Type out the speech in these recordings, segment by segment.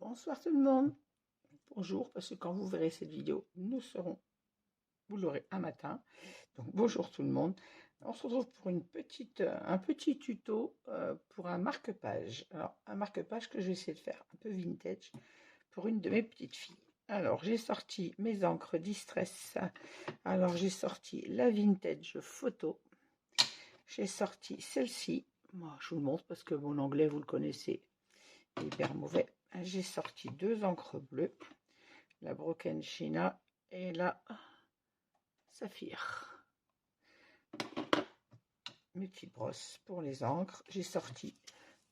Bonsoir tout le monde. Bonjour, parce que quand vous verrez cette vidéo, vous l'aurez un matin. Donc bonjour tout le monde. On se retrouve pour un petit tuto pour un marque-page. Alors un marque-page que je vais essayer de faire un peu vintage pour une de mes petites filles. Alors j'ai sorti mes encres Distress. Alors j'ai sorti la vintage photo. J'ai sorti celle-ci. Moi je vous le montre parce que mon anglais vous le connaissez, est hyper mauvais. J'ai sorti deux encres bleues, la Broken China et la Saphir. Mes petites brosses pour les encres. J'ai sorti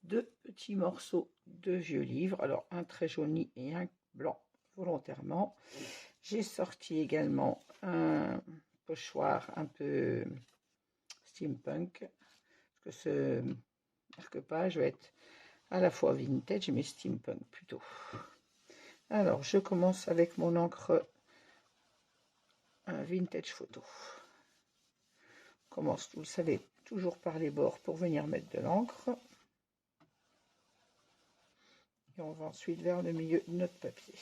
deux petits morceaux de vieux livres, alors un très jauni et un blanc volontairement. J'ai sorti également un pochoir un peu steampunk, parce que ce marque-page va être à la fois vintage mais steampunk plutôt. Alors je commence avec mon encre vintage photo. On commence, vous le savez, toujours par les bords pour venir mettre de l'encre. Et on va ensuite vers le milieu de notre papier.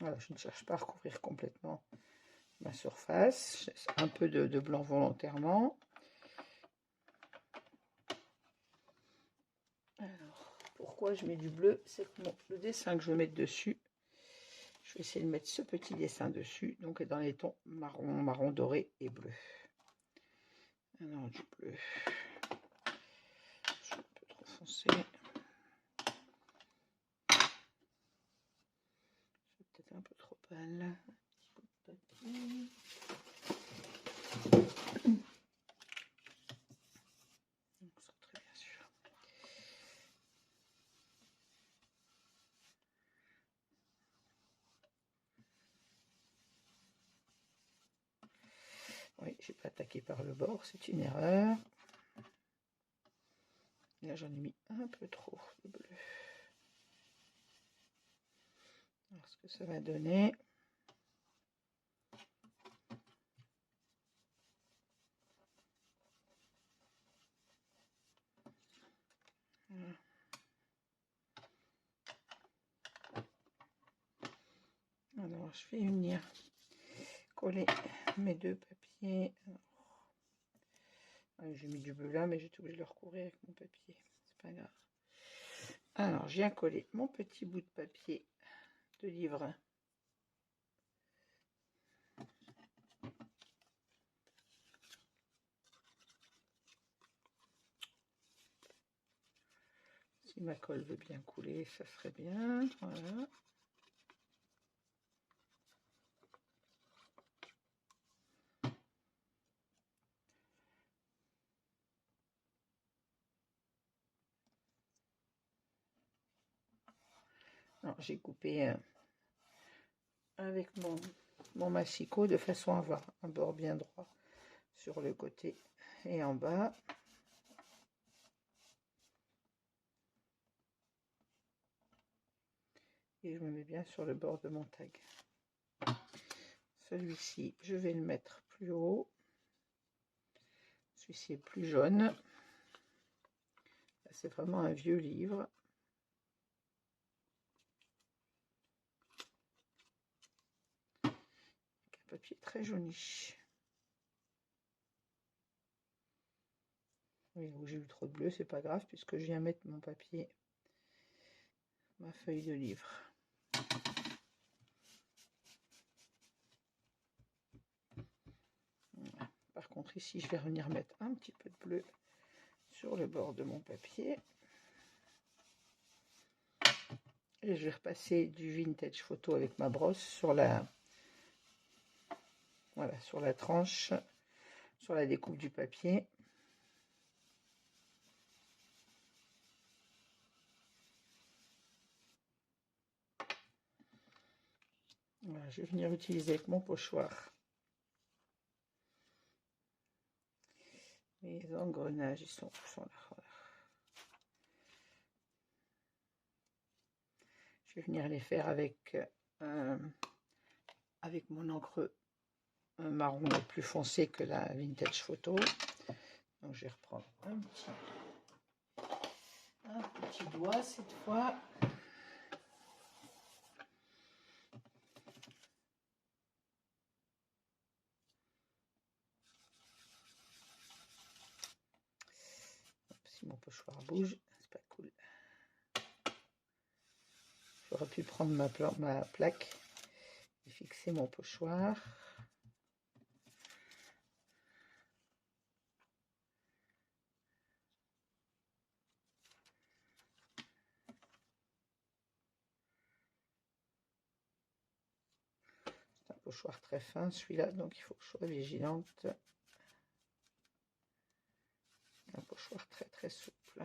Voilà, je ne cherche pas à recouvrir complètement ma surface. J'ai un peu de blanc volontairement. Alors, pourquoi je mets du bleu? C'est que le dessin que je vais mettre dessus, je vais essayer de mettre ce petit dessin dessus, donc dans les tons marron, marron doré et bleu. Alors du bleu, c'est un peu trop foncé. C'est peut-être un peu trop pâle. Un petit bout de papier. Ça très bien sûr. Oui, j'ai pas attaqué par le bord, c'est une erreur. Là, j'en ai mis un peu trop de bleu. Alors, ce que ça va donner. Voilà. Alors, je vais venir coller mes deux papiers. J'ai mis du bleu là, mais j'ai obligé de le recouvrir avec mon papier. C'est pas grave. Alors, je viens coller mon petit bout de papier de livre. Si ma colle veut bien couler, ça serait bien. Voilà. Alors, j'ai coupé avec mon massicot de façon à avoir un bord bien droit sur le côté et en bas. Et je me mets bien sur le bord de mon tag. Celui-ci, je vais le mettre plus haut. Celui-ci est plus jaune. C'est vraiment un vieux livre. Avec un papier très jauni. Oui, où j'ai eu trop de bleu, c'est pas grave puisque je viens mettre mon papier, ma feuille de livre. Voilà. Par contre ici, je vais venir mettre un petit peu de bleu sur le bord de mon papier. Et je vais repasser du vintage photo avec ma brosse sur la, voilà, sur la tranche, sur la découpe du papier. Voilà, je vais venir utiliser avec mon pochoir les engrenages, ils sont là. Voilà. Je vais venir les faire avec mon encre marron plus foncé que la Vintage Photo. Donc je vais reprendre un petit doigt cette fois. Si mon pochoir bouge, c'est pas cool. J'aurais pu prendre ma plaque et fixer mon pochoir. C'est un pochoir très fin celui-là, donc il faut que je sois vigilante. Un pochoir très très souple.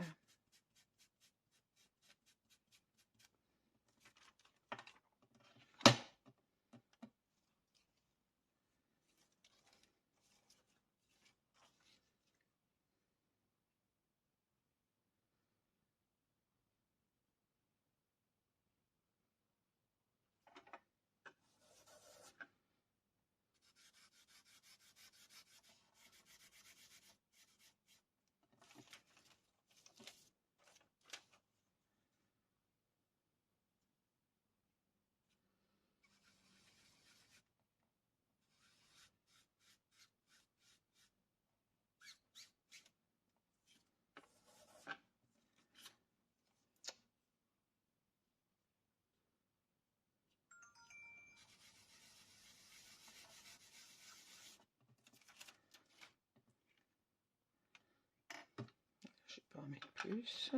Je vais pas en mettre plus.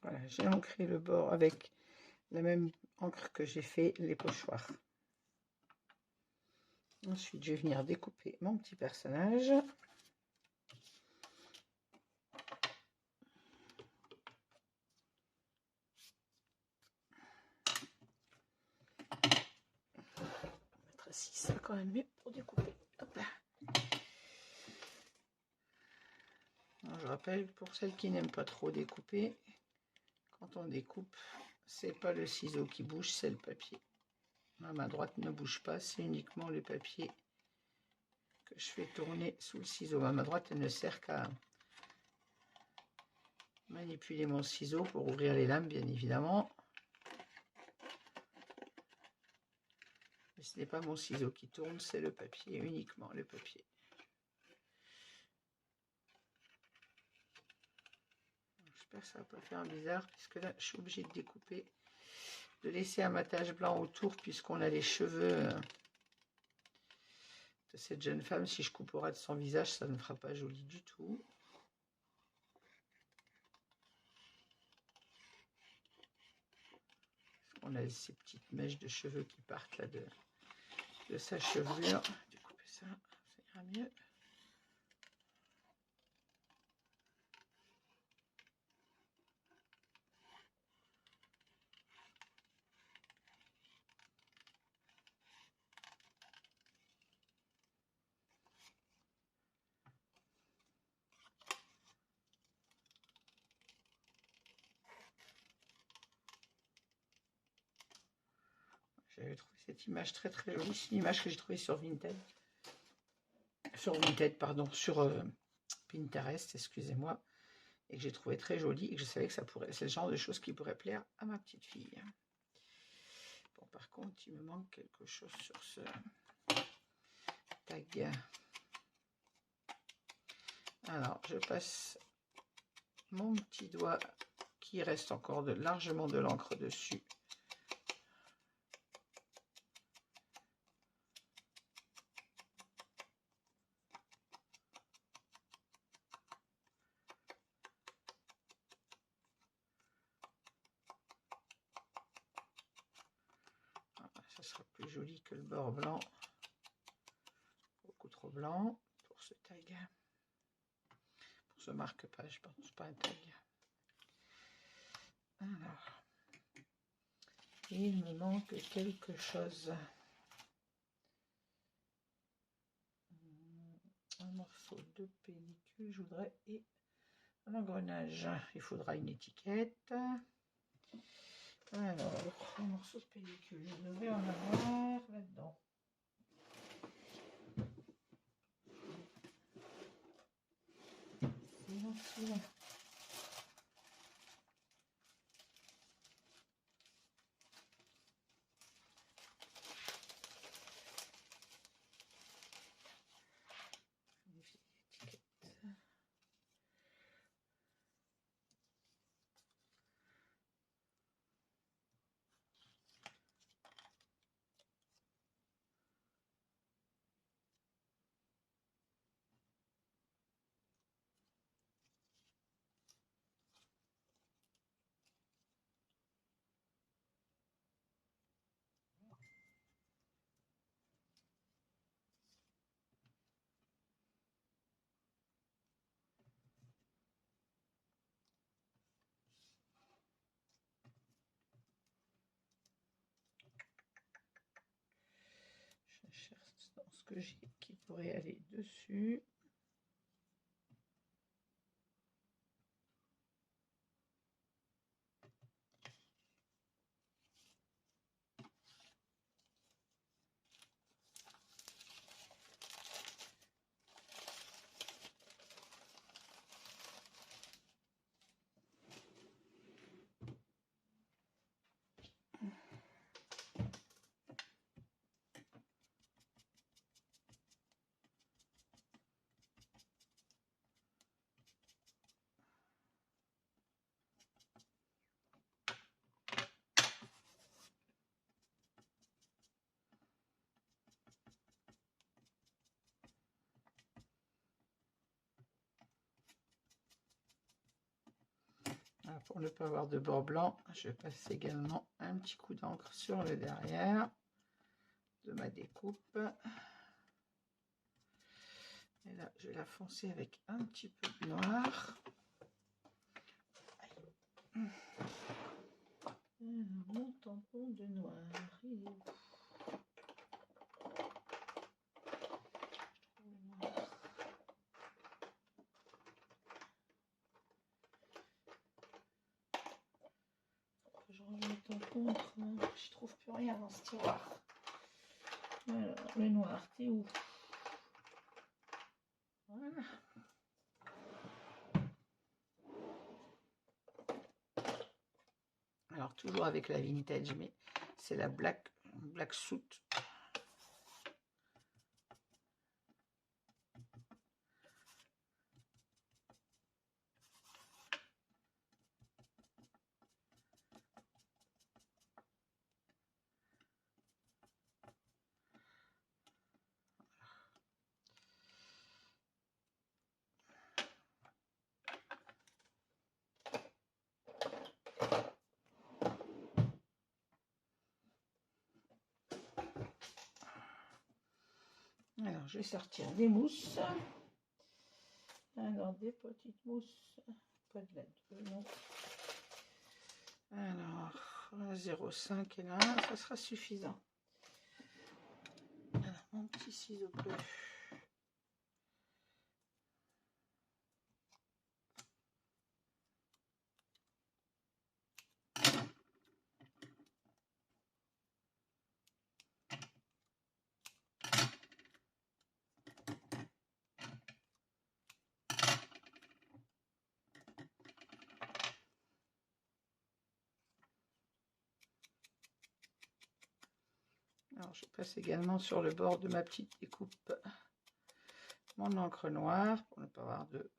Voilà, j'ai ancré le bord avec la même encre que j'ai fait les pochoirs. Ensuite, je vais venir découper mon petit personnage. Mettre assis, c'est quand même mieux pour découper. Hop là. Alors, je rappelle, pour celles qui n'aiment pas trop découper, quand on découpe, c'est pas le ciseau qui bouge, c'est le papier. Ma main droite ne bouge pas, c'est uniquement le papier que je fais tourner sous le ciseau. Ma main droite, elle ne sert qu'à manipuler mon ciseau pour ouvrir les lames, bien évidemment. Mais ce n'est pas mon ciseau qui tourne, c'est le papier, uniquement le papier. J'espère que ça ne va pas faire bizarre, puisque là, je suis obligée de découper, de laisser un matage blanc autour, puisqu'on a les cheveux de cette jeune femme. Si je coupe au ras de son visage, ça ne fera pas joli du tout. On a ces petites mèches de cheveux qui partent là de sa chevelure. Découper ça, ça ira mieux. J'avais trouvé cette image très très jolie. C'est une image que j'ai trouvée sur Vinted. Sur Pinterest, excusez-moi. Et que j'ai trouvé très jolie et que je savais que ça pourrait. C'est le genre de choses qui pourrait plaire à ma petite fille. Bon, par contre, il me manque quelque chose sur ce tag. Alors, je passe mon petit doigt qui reste encore largement de l'encre dessus. sera plus joli que le bord blanc. Beaucoup trop blanc pour ce tag. Pour ce marque-page, pardon, c'est pas un tag. Alors, il me manque quelque chose. Un morceau de pellicule, je voudrais, et un engrenage. Il faudra une étiquette. Alors, un morceau de pellicule, je devrais en avoir là-dedans. C'est là. Je cherche dans ce que j'ai qui pourrait aller dessus. Alors, pour ne pas avoir de bord blanc, je passe également un petit coup d'encre sur le derrière de ma découpe. Et là, je vais la foncer avec un petit peu de noir. Mon tampon de noir, il est où? Je range le tampon autrement, je trouve plus rien dans ce tiroir. Alors, le noir, t'es où? Voilà. Alors, toujours avec la vintage, mais c'est la Black Suit. Alors, je vais sortir des mousses. Alors, des petites mousses. Pas de la 2, non. Alors, 0,5 et là, ça sera suffisant. Alors, mon petit ciseau bleu. Alors, je passe également sur le bord de ma petite découpe mon encre noire pour ne pas avoir de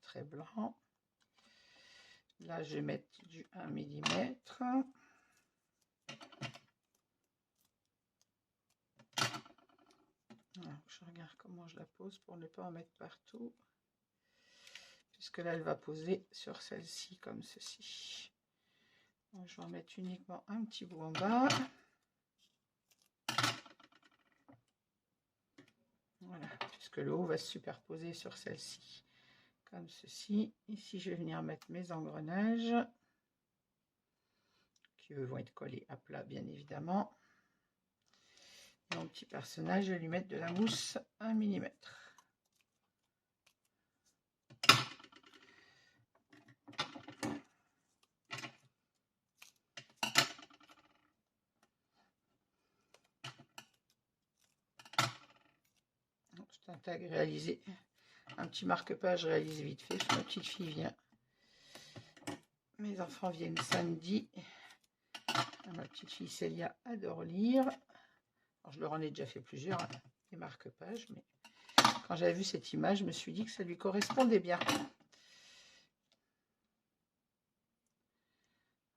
trait blanc. Là, je vais mettre du 1 mm. Alors, je regarde comment je la pose pour ne pas en mettre partout. Puisque là, elle va poser sur celle-ci comme ceci. Donc, je vais en mettre uniquement un petit bout en bas. Voilà, puisque le haut va se superposer sur celle-ci, comme ceci. Ici, je vais venir mettre mes engrenages, qui eux vont être collés à plat, bien évidemment. Mon petit personnage, je vais lui mettre de la mousse 1 mm. C'est un tag réalisé, un petit marque-page réalisé vite fait, parce que ma petite fille vient. Mes enfants viennent samedi. Ma petite fille Célia adore lire. Alors, je leur en ai déjà fait plusieurs, hein, des marque-pages, mais quand j'avais vu cette image, je me suis dit que ça lui correspondait bien.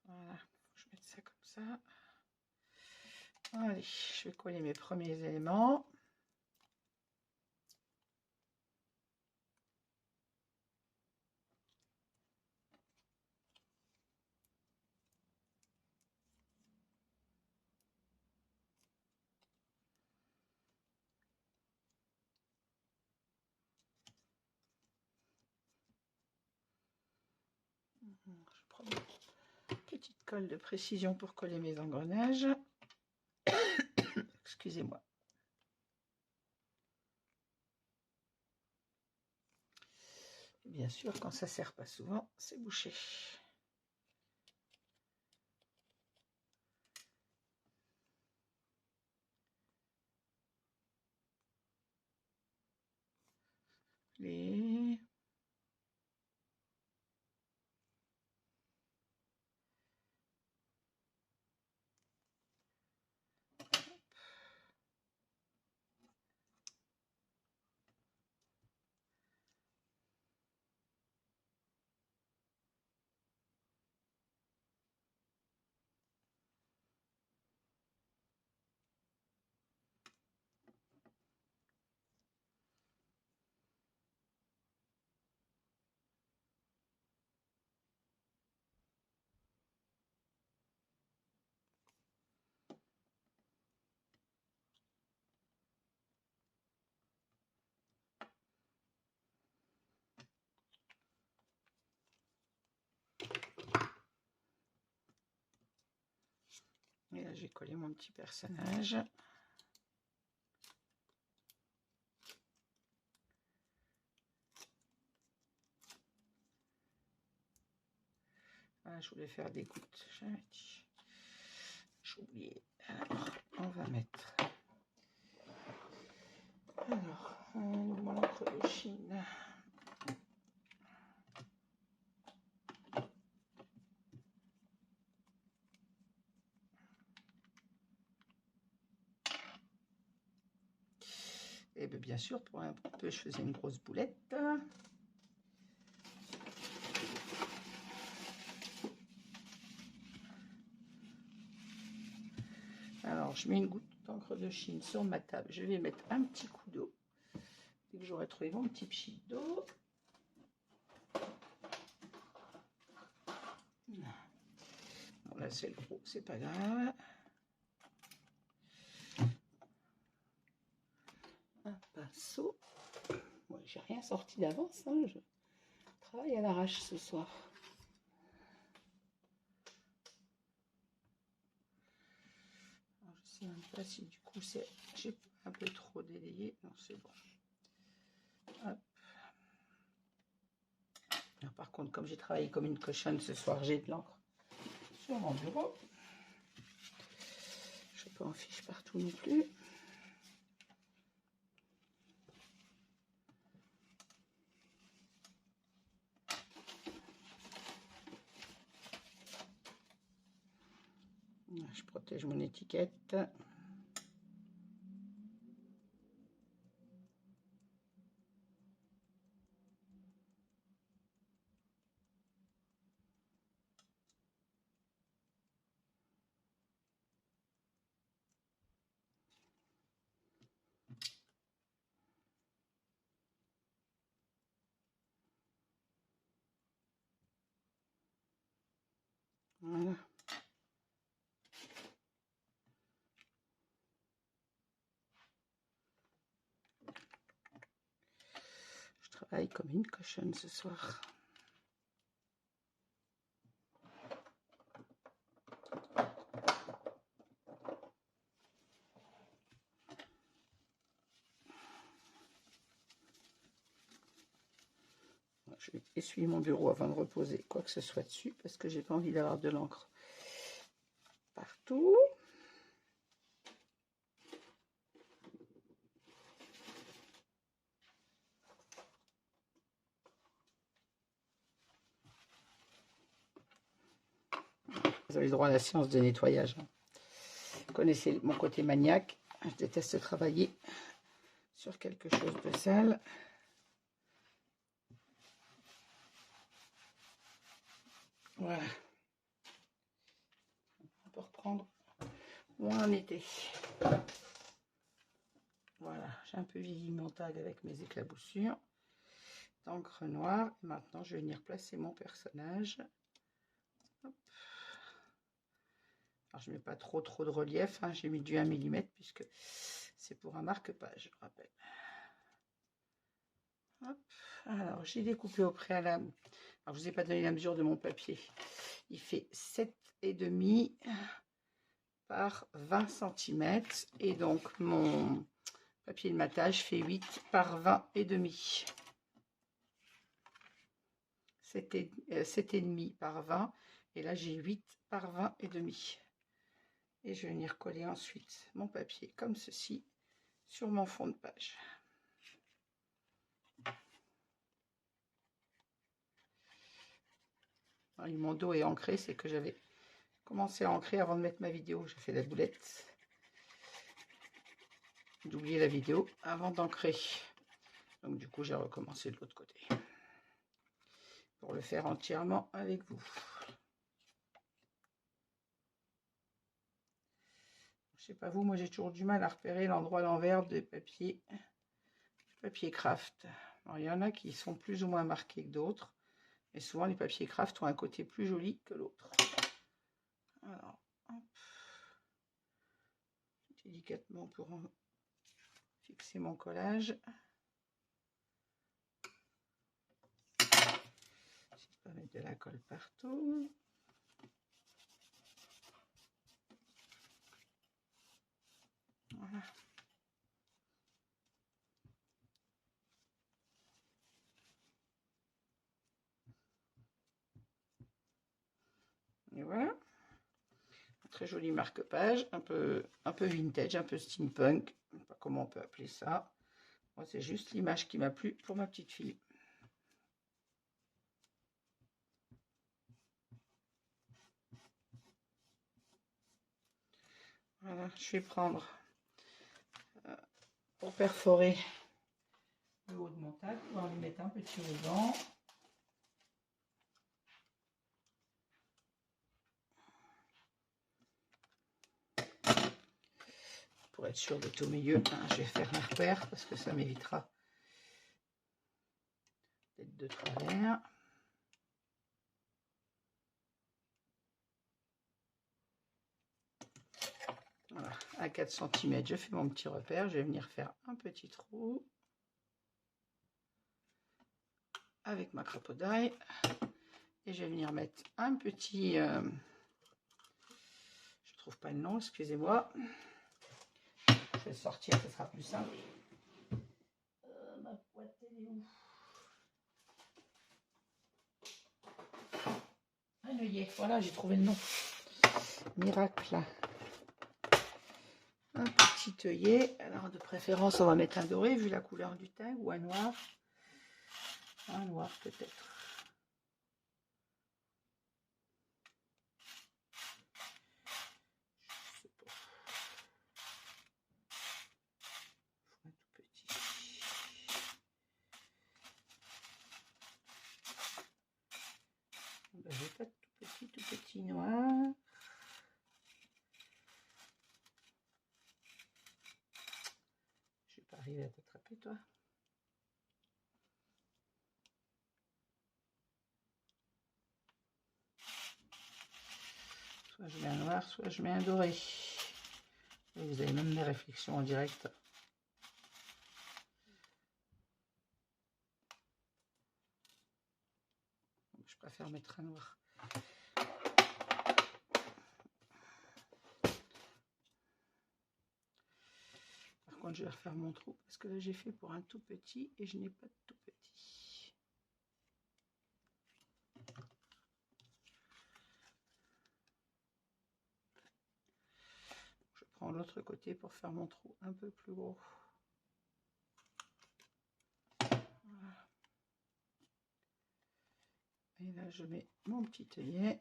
Voilà, je vais mettre ça comme ça. Allez, je vais coller mes premiers éléments. Je prends une petite colle de précision pour coller mes engrenages. Excusez-moi. Bien sûr, quand ça ne sert pas souvent, c'est bouché. Les... Et là, j'ai collé mon petit personnage. Voilà, je voulais faire des gouttes. J'ai oublié. Alors, on va mettre. Alors, mon encre de Chine. Et bien sûr, pour un peu, je faisais une grosse boulette. Alors, je mets une goutte d'encre de Chine sur ma table. Je vais mettre un petit coup d'eau. Dès que j'aurai trouvé mon petit pchit d'eau. Bon, là, c'est le gros, c'est pas grave. Un pinceau. Bon, j'ai rien sorti d'avance, hein. Je travaille à l'arrache ce soir. Alors, je sais même pas si du coup j'ai un peu trop délayé. Non, c'est bon. Hop. Alors, par contre, comme j'ai travaillé comme une cochonne ce soir, j'ai de l'encre sur mon bureau. Je ne vais pas en fiche partout non plus. Je protège mon étiquette. Voilà. travaille comme une cochonne ce soir. Je vais essuyer mon bureau avant de reposer quoi que ce soit dessus parce que j'ai pas envie d'avoir de l'encre partout. Vous avez le droit à la séance de nettoyage. Vous connaissez mon côté maniaque. Je déteste travailler sur quelque chose de sale. Voilà. On peut reprendre où on en était. Voilà, j'ai un peu vieilli mon tag avec mes éclaboussures d'encre noire. Et maintenant, je vais venir placer mon personnage. Hop. Alors, je ne mets pas trop de relief. Hein. J'ai mis du 1 mm puisque c'est pour un marque-page, je rappelle. Hop. Alors, j'ai découpé au préalable. Alors, je ne vous ai pas donné la mesure de mon papier. Il fait 7,5 par 20 cm. Et donc, mon papier de matage fait 8 par 20,5. 7,5 par 20. Et là, j'ai 8 par 20,5. Et je vais venir coller ensuite mon papier comme ceci sur mon fond de page. Alors, mon dos est ancré, c'est que j'avais commencé à ancrer avant de mettre ma vidéo. J'ai fait la boulette d'oublier la vidéo avant d'ancrer. Donc du coup, j'ai recommencé de l'autre côté pour le faire entièrement avec vous. Je sais pas vous, moi j'ai toujours du mal à repérer l'endroit à l'envers des papiers, du papier craft. Alors, il y en a qui sont plus ou moins marqués que d'autres, mais souvent les papiers craft ont un côté plus joli que l'autre. Alors, hop, délicatement pour fixer mon collage. Je vais pas mettre de la colle partout. Voilà. Et voilà. Un très joli marque-page, un peu vintage, un peu steampunk. Je ne sais pas comment on peut appeler ça. Moi, c'est juste l'image qui m'a plu pour ma petite fille. Voilà, je vais prendre pour perforer le haut de mon tag, on va lui mettre un petit ruban. Pour être sûr d'être au milieu, hein, je vais faire mes repères parce que ça m'évitera d'être de travers. Voilà, à 4 cm, je fais mon petit repère. Je vais venir faire un petit trou avec ma crapaudaille. Et je vais venir mettre un petit... je ne trouve pas le nom, excusez-moi. Je vais sortir, ce sera plus simple. Ma boîte, elle est où? Un œillet, voilà, j'ai trouvé le nom. Miracle. Un petit œillet. Alors, de préférence, on va mettre un doré, vu la couleur du tag, ou un noir. Un noir, peut-être. Ben, j'ai pas de tout petit noir. Je vais pas arriver à t'attraper, toi. Soit je mets un noir, soit je mets un doré. Et vous avez même mes réflexions en direct. préfère mettre un noir. Par contre, je vais refaire mon trou parce que là, j'ai fait pour un tout petit et je n'ai pas de tout petit. Je prends l'autre côté pour faire mon trou un peu plus gros. Voilà. Et là, je mets mon petit œillet.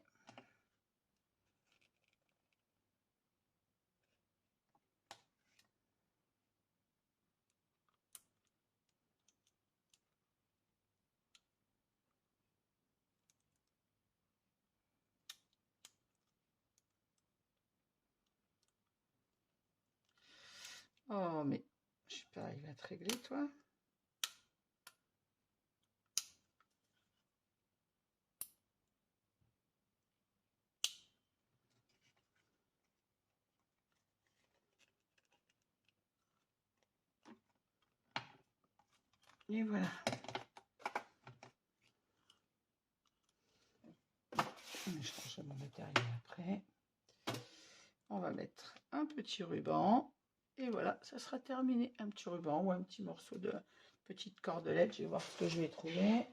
Oh, mais je sais pas, il va te régler, toi. Et voilà. Je change mon matériel après. On va mettre un petit ruban. Et voilà, ça sera terminé. Un petit ruban ou un petit morceau de petite cordelette. Je vais voir ce que je vais trouver.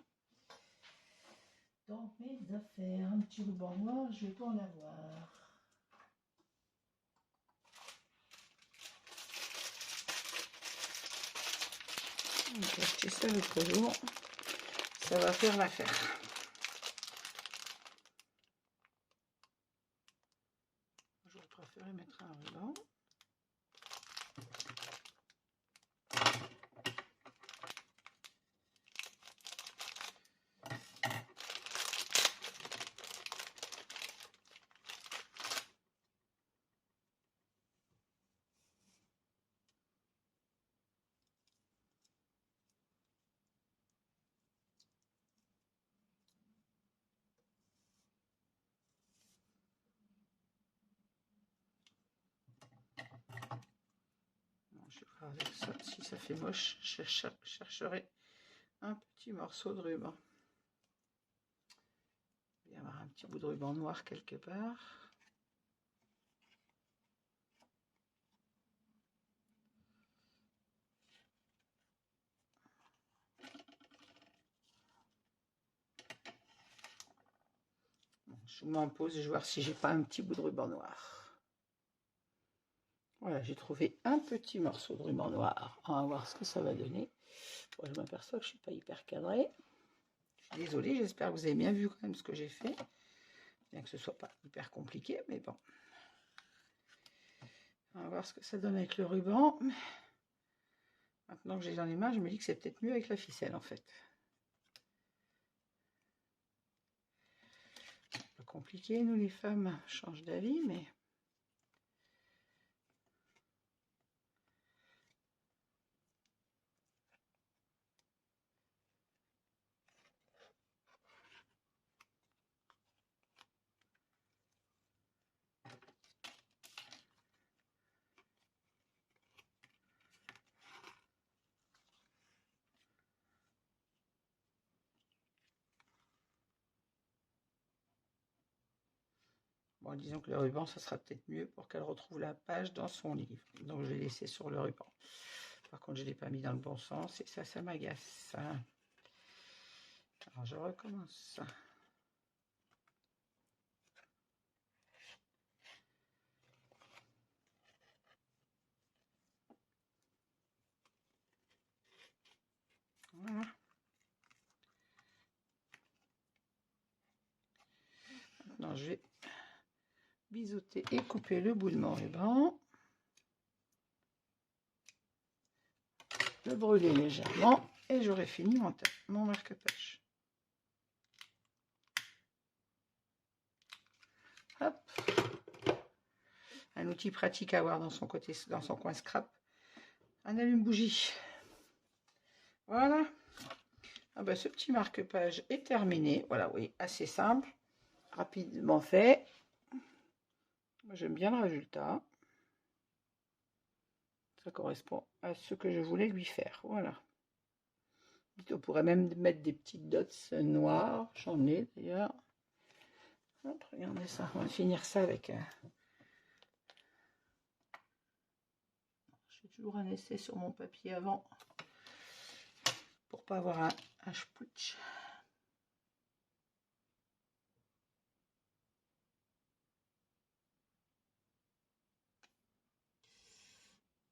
Dans mes affaires, un petit ruban noir, je vais pas en avoir. J'ai acheté ça l'autre jour. Ça va faire l'affaire. J'aurais préféré mettre un ruban. Je vais voir avec ça. Si ça fait moche, je chercherai un petit morceau de ruban. Il va y avoir un petit bout de ruban noir quelque part. Bon, je vous mets en pause et je vais voir si j'ai pas un petit bout de ruban noir. Voilà, j'ai trouvé un petit morceau de ruban noir. On va voir ce que ça va donner. Bon, je m'aperçois que je ne suis pas hyper cadrée. Je suis désolée, j'espère que vous avez bien vu quand même ce que j'ai fait. Bien que ce ne soit pas hyper compliqué, mais bon. On va voir ce que ça donne avec le ruban. Maintenant que j'ai dans les mains, je me dis que c'est peut-être mieux avec la ficelle en fait. Un peu compliqué, nous les femmes, on change d'avis, mais... Bon, disons que le ruban, ça sera peut-être mieux pour qu'elle retrouve la page dans son livre. Donc, je vais laisser sur le ruban. Par contre, je ne l'ai pas mis dans le bon sens et ça m'agace. Alors, je recommence. Voilà. Maintenant, je vais biseauter et couper le bout de mon ruban. Le brûler légèrement et j'aurai fini mon marque-page. Hop. Un outil pratique à avoir dans son coin scrap. Un allume-bougie. Voilà. Ah ben, ce petit marque-page est terminé. Voilà, oui, assez simple, rapidement fait. Moi, j'aime bien le résultat. Ça correspond à ce que je voulais lui faire. Voilà. On pourrait même mettre des petites dots noires. J'en ai d'ailleurs. Regardez ça. On va finir ça avec... J'ai toujours un essai sur mon papier avant. Pour pas avoir un spritch.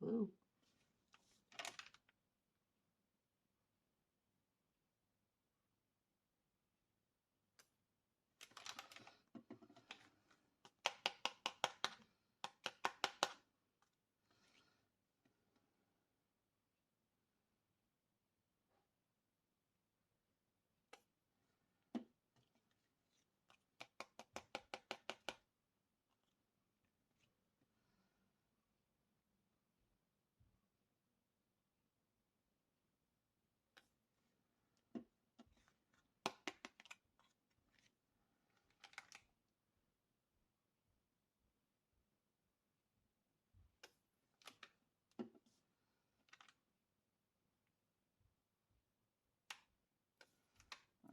Oh.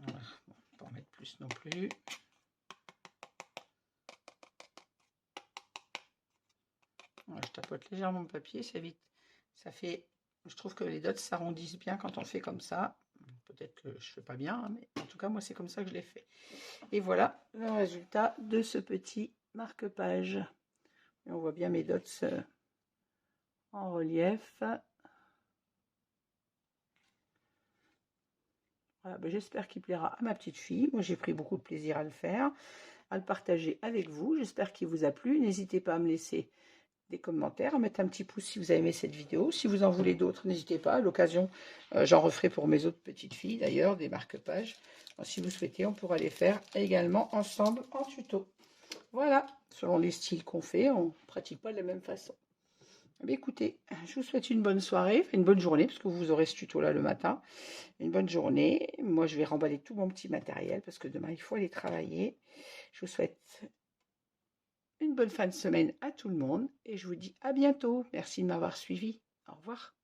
Voilà. Bon, pas en mettre plus non plus. Voilà, je tapote légèrement le papier, c'est vite. Ça fait, je trouve que les dots s'arrondissent bien quand on fait comme ça. Peut-être que je fais pas bien, hein, mais en tout cas moi c'est comme ça que je l'ai fait. Et voilà le résultat de ce petit marque-page. On voit bien mes dots en relief. Voilà, ben j'espère qu'il plaira à ma petite fille. Moi j'ai pris beaucoup de plaisir à le faire, à le partager avec vous. J'espère qu'il vous a plu. N'hésitez pas à me laisser des commentaires, à mettre un petit pouce si vous avez aimé cette vidéo. Si vous en voulez d'autres, n'hésitez pas. À l'occasion, j'en referai pour mes autres petites filles d'ailleurs, des marque-pages. Si vous souhaitez, on pourra les faire également ensemble en tuto. Voilà, selon les styles qu'on fait, on ne pratique pas de la même façon. Mais écoutez, je vous souhaite une bonne soirée, une bonne journée, parce que vous aurez ce tuto-là le matin. Une bonne journée. Moi, je vais remballer tout mon petit matériel, parce que demain, il faut aller travailler. Je vous souhaite une bonne fin de semaine à tout le monde, et je vous dis à bientôt. Merci de m'avoir suivi. Au revoir.